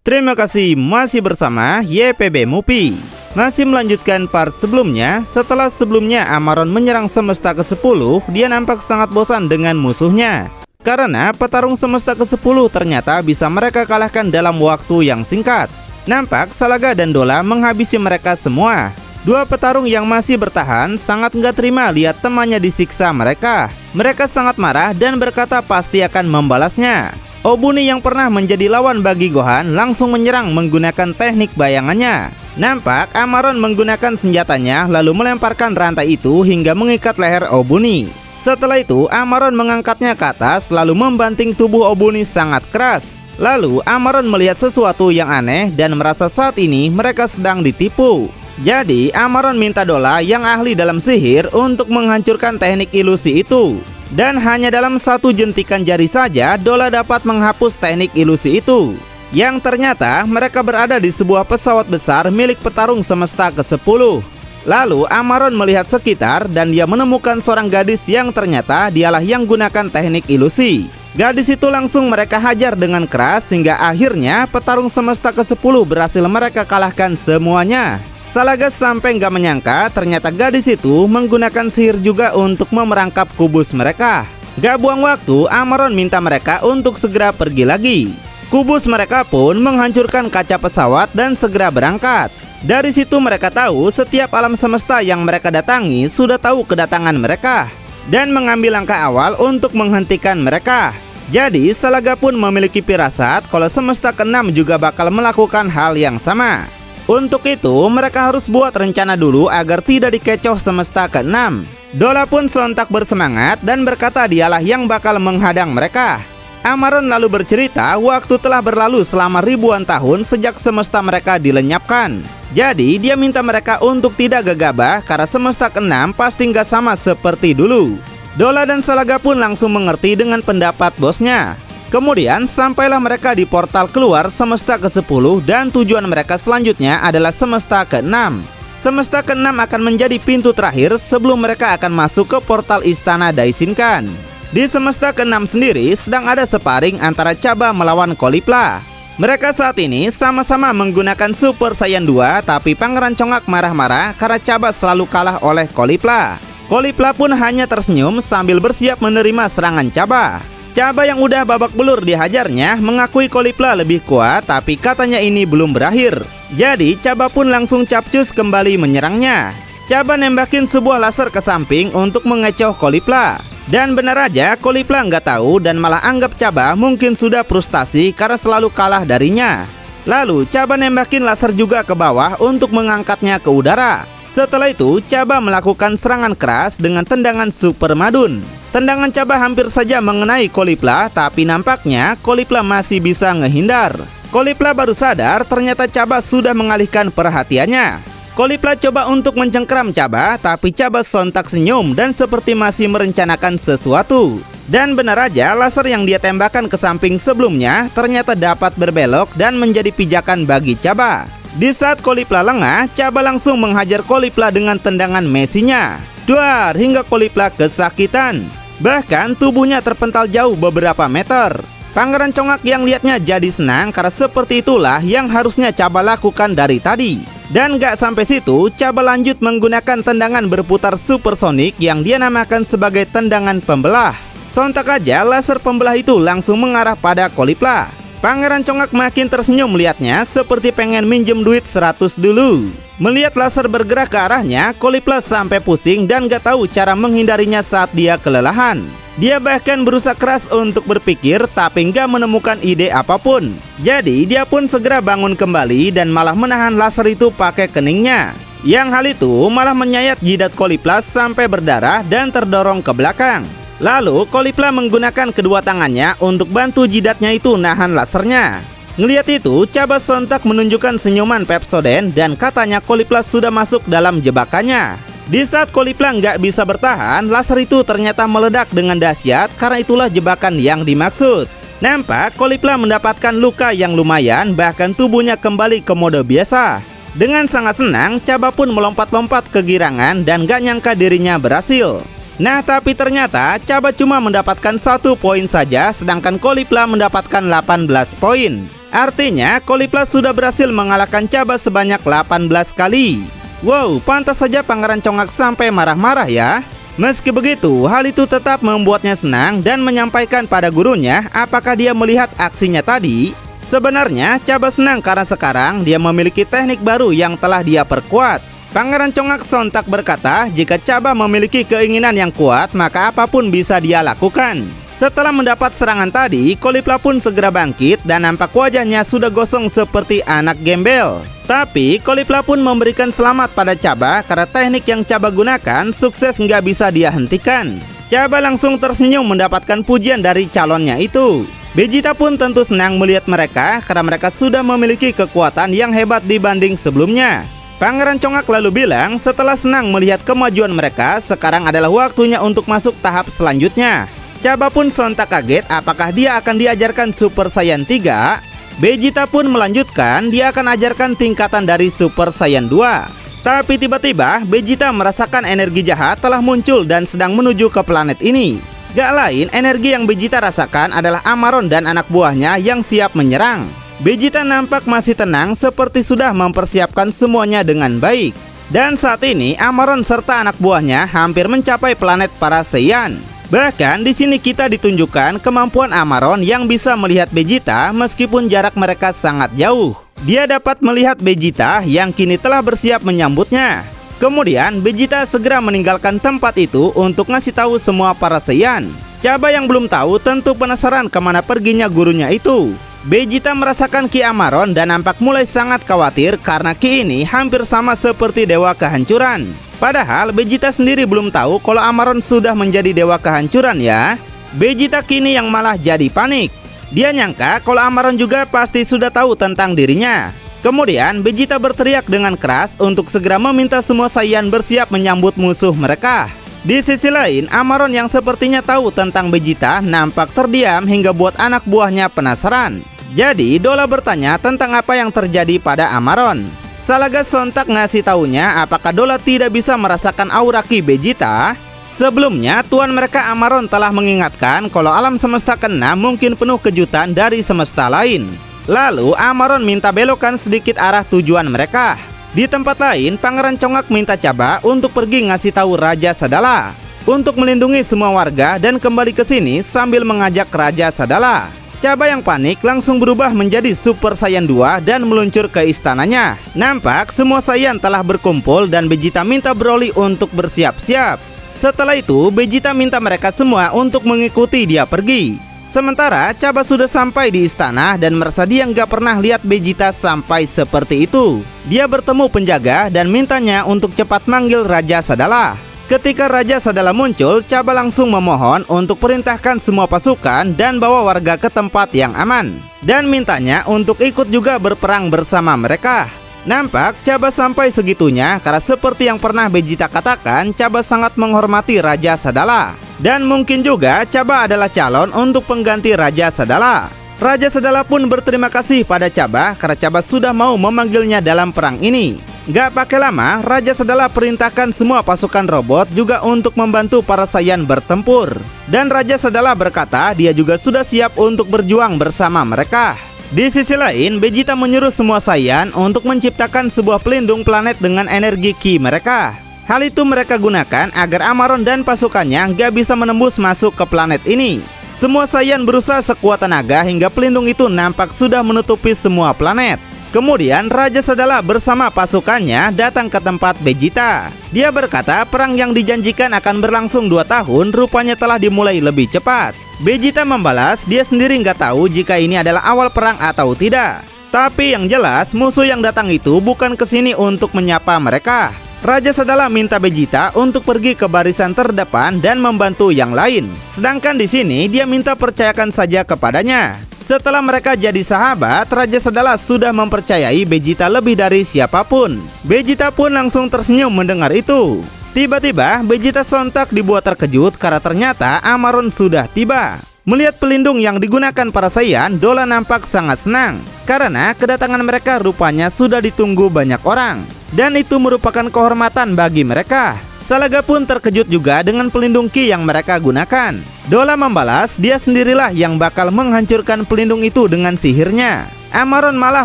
Terima kasih masih bersama YPB Movie. Masih melanjutkan part sebelumnya. Setelah sebelumnya Amaron menyerang semesta ke-10, dia nampak sangat bosan dengan musuhnya. Karena petarung semesta ke-10 ternyata bisa mereka kalahkan dalam waktu yang singkat. Nampak Salaga dan Dola menghabisi mereka semua. Dua petarung yang masih bertahan sangat nggak terima lihat temannya disiksa mereka. Mereka sangat marah dan berkata pasti akan membalasnya. Obuni yang pernah menjadi lawan bagi Gohan langsung menyerang menggunakan teknik bayangannya. Nampak Amaron menggunakan senjatanya lalu melemparkan rantai itu hingga mengikat leher Obuni. Setelah itu Amaron mengangkatnya ke atas lalu membanting tubuh Obuni sangat keras. Lalu Amaron melihat sesuatu yang aneh dan merasa saat ini mereka sedang ditipu. Jadi Amaron minta Dola yang ahli dalam sihir untuk menghancurkan teknik ilusi itu. Dan hanya dalam satu jentikan jari saja Dola dapat menghapus teknik ilusi itu. Yang ternyata mereka berada di sebuah pesawat besar milik petarung semesta ke-10. Lalu Amaron melihat sekitar dan dia menemukan seorang gadis yang ternyata dialah yang gunakan teknik ilusi. Gadis itu langsung mereka hajar dengan keras hingga akhirnya petarung semesta ke-10 berhasil mereka kalahkan semuanya. Salaga sampai nggak menyangka ternyata gadis itu menggunakan sihir juga untuk memerangkap kubus mereka. Gak buang waktu, Amaron minta mereka untuk segera pergi lagi. Kubus mereka pun menghancurkan kaca pesawat dan segera berangkat. Dari situ mereka tahu setiap alam semesta yang mereka datangi sudah tahu kedatangan mereka dan mengambil langkah awal untuk menghentikan mereka. Jadi Salaga pun memiliki firasat kalau semesta ke-6 juga bakal melakukan hal yang sama. Untuk itu mereka harus buat rencana dulu agar tidak dikecoh semesta ke-6. Dola pun sontak bersemangat dan berkata dialah yang bakal menghadang mereka. Amaron lalu bercerita waktu telah berlalu selama ribuan tahun sejak semesta mereka dilenyapkan. Jadi dia minta mereka untuk tidak gegabah karena semesta ke-6 pasti nggak sama seperti dulu. Dola dan Salaga pun langsung mengerti dengan pendapat bosnya. Kemudian sampailah mereka di portal keluar semesta ke-10 dan tujuan mereka selanjutnya adalah semesta ke-6. Semesta ke-6 akan menjadi pintu terakhir sebelum mereka akan masuk ke portal istana Daishinkan. Di semesta ke-6 sendiri sedang ada sparring antara Chaba melawan Caulifla. Mereka saat ini sama-sama menggunakan Super Saiyan 2, tapi Pangeran Congak marah-marah karena Chaba selalu kalah oleh Caulifla. Caulifla pun hanya tersenyum sambil bersiap menerima serangan Chaba. Chaba yang udah babak belur dihajarnya mengakui Caulifla lebih kuat, tapi katanya ini belum berakhir. Jadi Chaba pun langsung capcus kembali menyerangnya. Chaba nembakin sebuah laser ke samping untuk mengecoh Caulifla. Dan benar aja Caulifla nggak tahu dan malah anggap Chaba mungkin sudah frustasi karena selalu kalah darinya. Lalu Chaba nembakin laser juga ke bawah untuk mengangkatnya ke udara. Setelah itu Chaba melakukan serangan keras dengan tendangan Super Madun. Tendangan Chaba hampir saja mengenai Caulifla, tapi nampaknya Caulifla masih bisa ngehindar. Caulifla baru sadar ternyata Chaba sudah mengalihkan perhatiannya. Caulifla coba untuk mencengkeram Chaba, tapi Chaba sontak senyum dan seperti masih merencanakan sesuatu. Dan benar aja laser yang dia tembakan ke samping sebelumnya ternyata dapat berbelok dan menjadi pijakan bagi Chaba. Di saat Caulifla lengah, Chaba langsung menghajar Caulifla dengan tendangan Messinya. Duar hingga Caulifla kesakitan. Bahkan tubuhnya terpental jauh beberapa meter. Pangeran Congak yang lihatnya jadi senang karena seperti itulah yang harusnya Chaba lakukan dari tadi. Dan gak sampai situ, Chaba lanjut menggunakan tendangan berputar supersonik yang dia namakan sebagai tendangan pembelah. Sontak aja laser pembelah itu langsung mengarah pada Caulifla. Pangeran Congak makin tersenyum melihatnya seperti pengen minjem duit 100 dulu. Melihat laser bergerak ke arahnya, Caulifla sampai pusing dan gak tahu cara menghindarinya saat dia kelelahan. Dia bahkan berusaha keras untuk berpikir tapi gak menemukan ide apapun. Jadi dia pun segera bangun kembali dan malah menahan laser itu pakai keningnya. Yang hal itu malah menyayat jidat Caulifla sampai berdarah dan terdorong ke belakang. Lalu Caulifla menggunakan kedua tangannya untuk bantu jidatnya itu nahan lasernya. Ngelihat itu, Chaba sontak menunjukkan senyuman Pepsodent dan katanya Caulifla sudah masuk dalam jebakannya. Di saat Caulifla nggak bisa bertahan, laser itu ternyata meledak dengan dahsyat karena itulah jebakan yang dimaksud. Nampak Caulifla mendapatkan luka yang lumayan, bahkan tubuhnya kembali ke mode biasa. Dengan sangat senang, Chaba pun melompat-lompat kegirangan dan gak nyangka dirinya berhasil. Nah, tapi ternyata Chaba cuma mendapatkan 1 poin saja, sedangkan Caulifla mendapatkan 18 poin. Artinya, Caulifla sudah berhasil mengalahkan Chaba sebanyak 18 kali. Wow, pantas saja Pangeran Congak sampai marah-marah ya. Meski begitu, hal itu tetap membuatnya senang dan menyampaikan pada gurunya apakah dia melihat aksinya tadi. Sebenarnya, Chaba senang karena sekarang dia memiliki teknik baru yang telah dia perkuat. Pangeran Congak sontak berkata, jika Chaba memiliki keinginan yang kuat, maka apapun bisa dia lakukan. Setelah mendapat serangan tadi, Caulifla pun segera bangkit dan nampak wajahnya sudah gosong seperti anak gembel. Tapi Caulifla pun memberikan selamat pada Chaba karena teknik yang Chaba gunakan sukses nggak bisa dia hentikan. Chaba langsung tersenyum mendapatkan pujian dari calonnya itu. Vegeta pun tentu senang melihat mereka karena mereka sudah memiliki kekuatan yang hebat dibanding sebelumnya. Pangeran Congak lalu bilang setelah senang melihat kemajuan mereka, sekarang adalah waktunya untuk masuk tahap selanjutnya. Chaba pun sontak kaget apakah dia akan diajarkan Super Saiyan 3. Vegeta pun melanjutkan dia akan ajarkan tingkatan dari Super Saiyan 2. Tapi tiba-tiba Vegeta merasakan energi jahat telah muncul dan sedang menuju ke planet ini. Gak lain, energi yang Vegeta rasakan adalah Amaron dan anak buahnya yang siap menyerang. Vegeta nampak masih tenang seperti sudah mempersiapkan semuanya dengan baik. Dan saat ini Amaron serta anak buahnya hampir mencapai planet para Saiyan. Bahkan di sini kita ditunjukkan kemampuan Amaron yang bisa melihat Vegeta meskipun jarak mereka sangat jauh. Dia dapat melihat Vegeta yang kini telah bersiap menyambutnya. Kemudian Vegeta segera meninggalkan tempat itu untuk ngasih tahu semua para Saiyan. Chaba yang belum tahu tentu penasaran kemana perginya gurunya itu. Vegeta merasakan Ki Amaron dan nampak mulai sangat khawatir karena Ki ini hampir sama seperti Dewa Kehancuran. Padahal Vegeta sendiri belum tahu kalau Amaron sudah menjadi Dewa Kehancuran ya. Vegeta kini yang malah jadi panik. Dia nyangka kalau Amaron juga pasti sudah tahu tentang dirinya. Kemudian Vegeta berteriak dengan keras untuk segera meminta semua Saiyan bersiap menyambut musuh mereka. Di sisi lain, Amaron yang sepertinya tahu tentang Vegeta nampak terdiam hingga buat anak buahnya penasaran. Jadi Dola bertanya tentang apa yang terjadi pada Amaron. Salaga sontak ngasih taunya apakah Dola tidak bisa merasakan aura Ki Vegeta. Sebelumnya tuan mereka Amaron telah mengingatkan kalau alam semesta ke-6 mungkin penuh kejutan dari semesta lain. Lalu Amaron minta belokkan sedikit arah tujuan mereka. Di tempat lain, Pangeran Congak minta Chaba untuk pergi ngasih tahu Raja Sadala untuk melindungi semua warga dan kembali ke sini sambil mengajak Raja Sadala. Chaba yang panik langsung berubah menjadi Super Saiyan 2 dan meluncur ke istananya. Nampak semua Saiyan telah berkumpul dan Vegeta minta Broly untuk bersiap-siap. Setelah itu Vegeta minta mereka semua untuk mengikuti dia pergi. Sementara Chaba sudah sampai di istana dan merasa dia nggak pernah lihat Vegeta sampai seperti itu. Dia bertemu penjaga dan mintanya untuk cepat manggil Raja Sadala. Ketika Raja Sadala muncul, Chaba langsung memohon untuk perintahkan semua pasukan dan bawa warga ke tempat yang aman. Dan mintanya untuk ikut juga berperang bersama mereka. Nampak Chaba sampai segitunya karena seperti yang pernah Vegeta katakan, Chaba sangat menghormati Raja Sadala. Dan mungkin juga Chaba adalah calon untuk pengganti Raja Sadala. Raja Sadala pun berterima kasih pada Chaba karena Chaba sudah mau memanggilnya dalam perang ini. Gak pakai lama, Raja Sadala perintahkan semua pasukan robot juga untuk membantu para Saiyan bertempur. Dan Raja Sadala berkata dia juga sudah siap untuk berjuang bersama mereka. Di sisi lain, Vegeta menyuruh semua Saiyan untuk menciptakan sebuah pelindung planet dengan energi Ki mereka. Hal itu mereka gunakan agar Amaron dan pasukannya gak bisa menembus masuk ke planet ini. Semua Saiyan berusaha sekuat tenaga hingga pelindung itu nampak sudah menutupi semua planet. Kemudian Raja Sadala bersama pasukannya datang ke tempat Vegeta. Dia berkata perang yang dijanjikan akan berlangsung 2 tahun rupanya telah dimulai lebih cepat. Vegeta membalas dia sendiri nggak tahu jika ini adalah awal perang atau tidak. Tapi yang jelas musuh yang datang itu bukan kesini untuk menyapa mereka. Raja Sadala minta Vegeta untuk pergi ke barisan terdepan dan membantu yang lain. Sedangkan di sini dia minta percayakan saja kepadanya. Setelah mereka jadi sahabat, Raja Sadala sudah mempercayai Vegeta lebih dari siapapun. Vegeta pun langsung tersenyum mendengar itu. Tiba-tiba Vegeta sontak dibuat terkejut karena ternyata Amaron sudah tiba. Melihat pelindung yang digunakan para Saiyan, Dola nampak sangat senang karena kedatangan mereka rupanya sudah ditunggu banyak orang. Dan itu merupakan kehormatan bagi mereka. Salaga pun terkejut juga dengan pelindung Ki yang mereka gunakan. Dola membalas dia sendirilah yang bakal menghancurkan pelindung itu dengan sihirnya. Amaron malah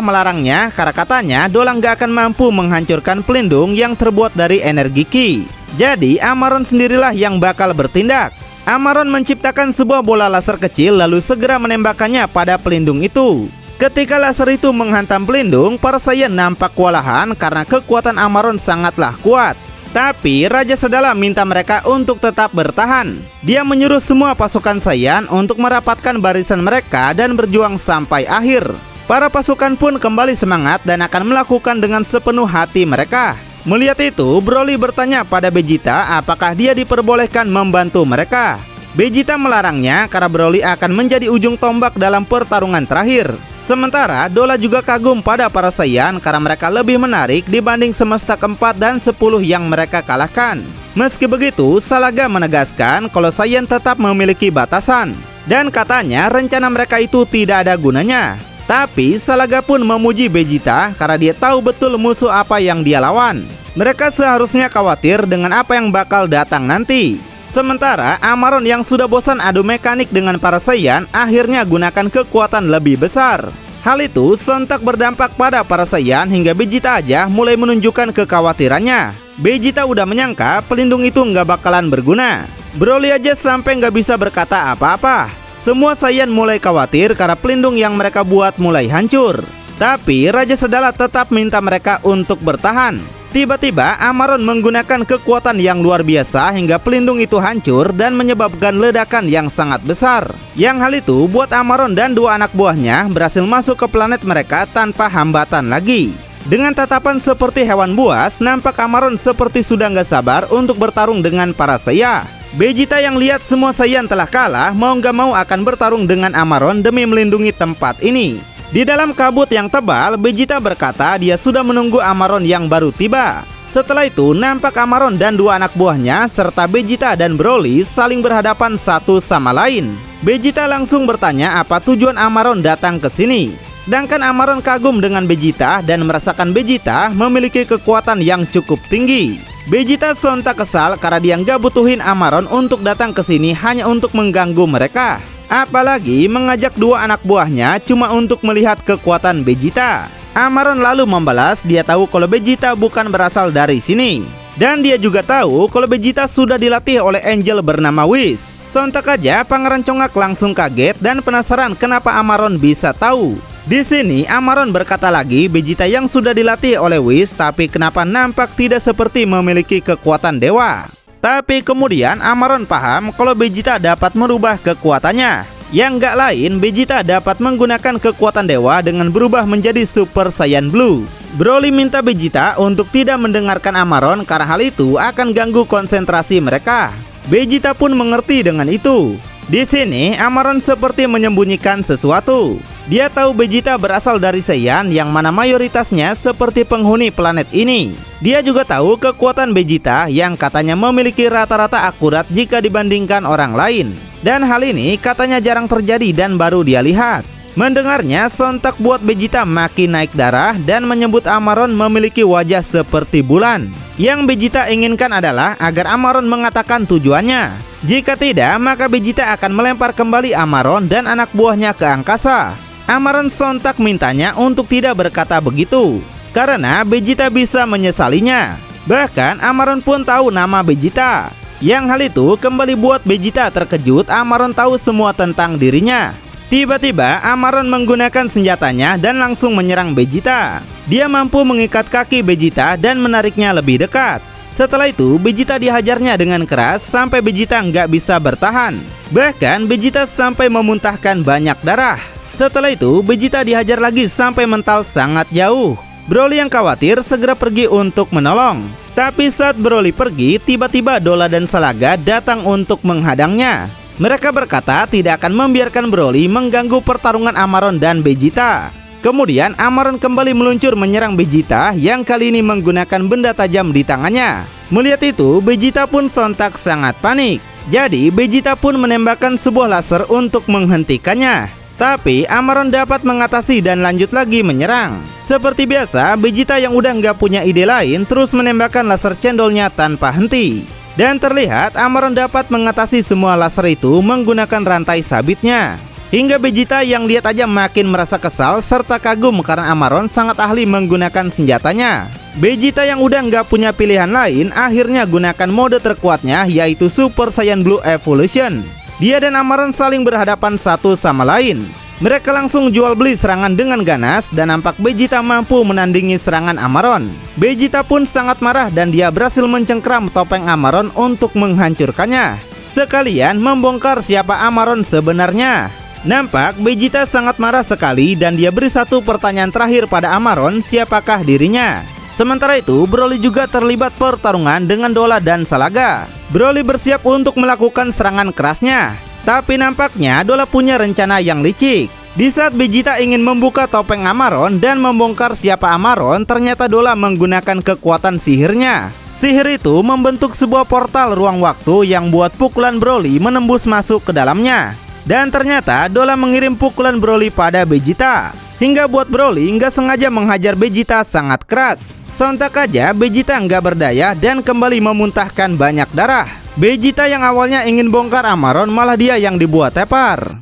melarangnya karena katanya Dola nggak akan mampu menghancurkan pelindung yang terbuat dari energi Ki. Jadi Amaron sendirilah yang bakal bertindak. Amaron menciptakan sebuah bola laser kecil lalu segera menembakkannya pada pelindung itu. Ketika laser itu menghantam pelindung, para Saiyan nampak kewalahan karena kekuatan Amaron sangatlah kuat. Tapi Raja Sedala minta mereka untuk tetap bertahan. Dia menyuruh semua pasukan Saiyan untuk merapatkan barisan mereka dan berjuang sampai akhir. Para pasukan pun kembali semangat dan akan melakukan dengan sepenuh hati mereka. Melihat itu, Broly bertanya pada Vegeta apakah dia diperbolehkan membantu mereka. Vegeta melarangnya karena Broly akan menjadi ujung tombak dalam pertarungan terakhir. Sementara Dola juga kagum pada para Saiyan karena mereka lebih menarik dibanding semesta keempat dan 10 yang mereka kalahkan. Meski begitu, Salaga menegaskan kalau Saiyan tetap memiliki batasan. Dan katanya rencana mereka itu tidak ada gunanya. Tapi Salaga pun memuji Vegeta karena dia tahu betul musuh apa yang dia lawan. Mereka seharusnya khawatir dengan apa yang bakal datang nanti. Sementara Amaron yang sudah bosan adu mekanik dengan para Saiyan akhirnya gunakan kekuatan lebih besar. Hal itu sontak berdampak pada para Saiyan hingga Vegeta aja mulai menunjukkan kekhawatirannya. Vegeta udah menyangka pelindung itu nggak bakalan berguna. Broly aja sampai nggak bisa berkata apa-apa. Semua Saiyan mulai khawatir karena pelindung yang mereka buat mulai hancur. Tapi Raja Sedala tetap minta mereka untuk bertahan. Tiba-tiba Amaron menggunakan kekuatan yang luar biasa hingga pelindung itu hancur dan menyebabkan ledakan yang sangat besar. Yang hal itu buat Amaron dan 2 anak buahnya berhasil masuk ke planet mereka tanpa hambatan lagi. Dengan tatapan seperti hewan buas, nampak Amaron seperti sudah nggak sabar untuk bertarung dengan para Saiyan. Vegeta yang lihat semua Saiyan telah kalah mau nggak mau akan bertarung dengan Amaron demi melindungi tempat ini. Di dalam kabut yang tebal, Vegeta berkata dia sudah menunggu Amaron yang baru tiba. Setelah itu nampak Amaron dan 2 anak buahnya serta Vegeta dan Broly saling berhadapan satu sama lain. Vegeta langsung bertanya apa tujuan Amaron datang ke sini. Sedangkan Amaron kagum dengan Vegeta dan merasakan Vegeta memiliki kekuatan yang cukup tinggi. Vegeta sontak kesal karena dia nggak butuhin Amaron untuk datang ke sini hanya untuk mengganggu mereka. Apalagi mengajak 2 anak buahnya cuma untuk melihat kekuatan Vegeta. Amaron lalu membalas dia tahu kalau Vegeta bukan berasal dari sini. Dan dia juga tahu kalau Vegeta sudah dilatih oleh Angel bernama Whis. Sontak aja Pangeran Congak langsung kaget dan penasaran kenapa Amaron bisa tahu. Di sini Amaron berkata lagi Vegeta yang sudah dilatih oleh Whis tapi kenapa nampak tidak seperti memiliki kekuatan dewa. Tapi kemudian Amaron paham kalau Vegeta dapat merubah kekuatannya. Yang nggak lain Vegeta dapat menggunakan kekuatan dewa dengan berubah menjadi Super Saiyan Blue. Broly minta Vegeta untuk tidak mendengarkan Amaron karena hal itu akan ganggu konsentrasi mereka. Vegeta pun mengerti dengan itu. Di sini Amaron seperti menyembunyikan sesuatu. Dia tahu Vegeta berasal dari Saiyan yang mana mayoritasnya seperti penghuni planet ini. Dia juga tahu kekuatan Vegeta yang katanya memiliki rata-rata akurat jika dibandingkan orang lain. Dan hal ini katanya jarang terjadi dan baru dia lihat. Mendengarnya sontak buat Vegeta makin naik darah dan menyebut Amaron memiliki wajah seperti bulan. Yang Vegeta inginkan adalah agar Amaron mengatakan tujuannya. Jika tidak, maka Vegeta akan melempar kembali Amaron dan anak buahnya ke angkasa. Amaron sontak mintanya untuk tidak berkata begitu karena Vegeta bisa menyesalinya. Bahkan Amaron pun tahu nama Vegeta. Yang hal itu kembali buat Vegeta terkejut. Amaron tahu semua tentang dirinya. Tiba-tiba Amaron menggunakan senjatanya dan langsung menyerang Vegeta. Dia mampu mengikat kaki Vegeta dan menariknya lebih dekat. Setelah itu Vegeta dihajarnya dengan keras sampai Vegeta nggak bisa bertahan. Bahkan Vegeta sampai memuntahkan banyak darah. Setelah itu Vegeta dihajar lagi sampai mental sangat jauh. Broly yang khawatir segera pergi untuk menolong. Tapi saat Broly pergi, tiba-tiba Dola dan Salaga datang untuk menghadangnya. Mereka berkata tidak akan membiarkan Broly mengganggu pertarungan Amaron dan Vegeta. Kemudian Amaron kembali meluncur menyerang Vegeta yang kali ini menggunakan benda tajam di tangannya. Melihat itu Vegeta pun sontak sangat panik. Jadi Vegeta pun menembakkan sebuah laser untuk menghentikannya. Tapi Amaron dapat mengatasi dan lanjut lagi menyerang. Seperti biasa, Vegeta yang udah nggak punya ide lain terus menembakkan laser cendolnya tanpa henti. Dan terlihat Amaron dapat mengatasi semua laser itu menggunakan rantai sabitnya. Hingga Vegeta yang lihat aja makin merasa kesal serta kagum karena Amaron sangat ahli menggunakan senjatanya. Vegeta yang udah nggak punya pilihan lain akhirnya gunakan mode terkuatnya yaitu Super Saiyan Blue Evolution. Dia dan Amaron saling berhadapan satu sama lain. Mereka langsung jual beli serangan dengan ganas dan nampak Vegeta mampu menandingi serangan Amaron. Vegeta pun sangat marah dan dia berhasil mencengkram topeng Amaron untuk menghancurkannya. Sekalian membongkar siapa Amaron sebenarnya. Nampak Vegeta sangat marah sekali dan dia beri satu pertanyaan terakhir pada Amaron, siapakah dirinya. Sementara itu Broly juga terlibat pertarungan dengan Dola dan Salaga. Broly bersiap untuk melakukan serangan kerasnya. Tapi nampaknya Dola punya rencana yang licik. Di saat Vegeta ingin membuka topeng Amaron dan membongkar siapa Amaron, ternyata Dola menggunakan kekuatan sihirnya. Sihir itu membentuk sebuah portal ruang waktu yang buat pukulan Broly menembus masuk ke dalamnya. Dan ternyata Dola mengirim pukulan Broly pada Vegeta, hingga buat Broly nggak sengaja menghajar Vegeta sangat keras. Sontak aja Vegeta nggak berdaya dan kembali memuntahkan banyak darah. Vegeta yang awalnya ingin bongkar Amaron malah dia yang dibuat tepar.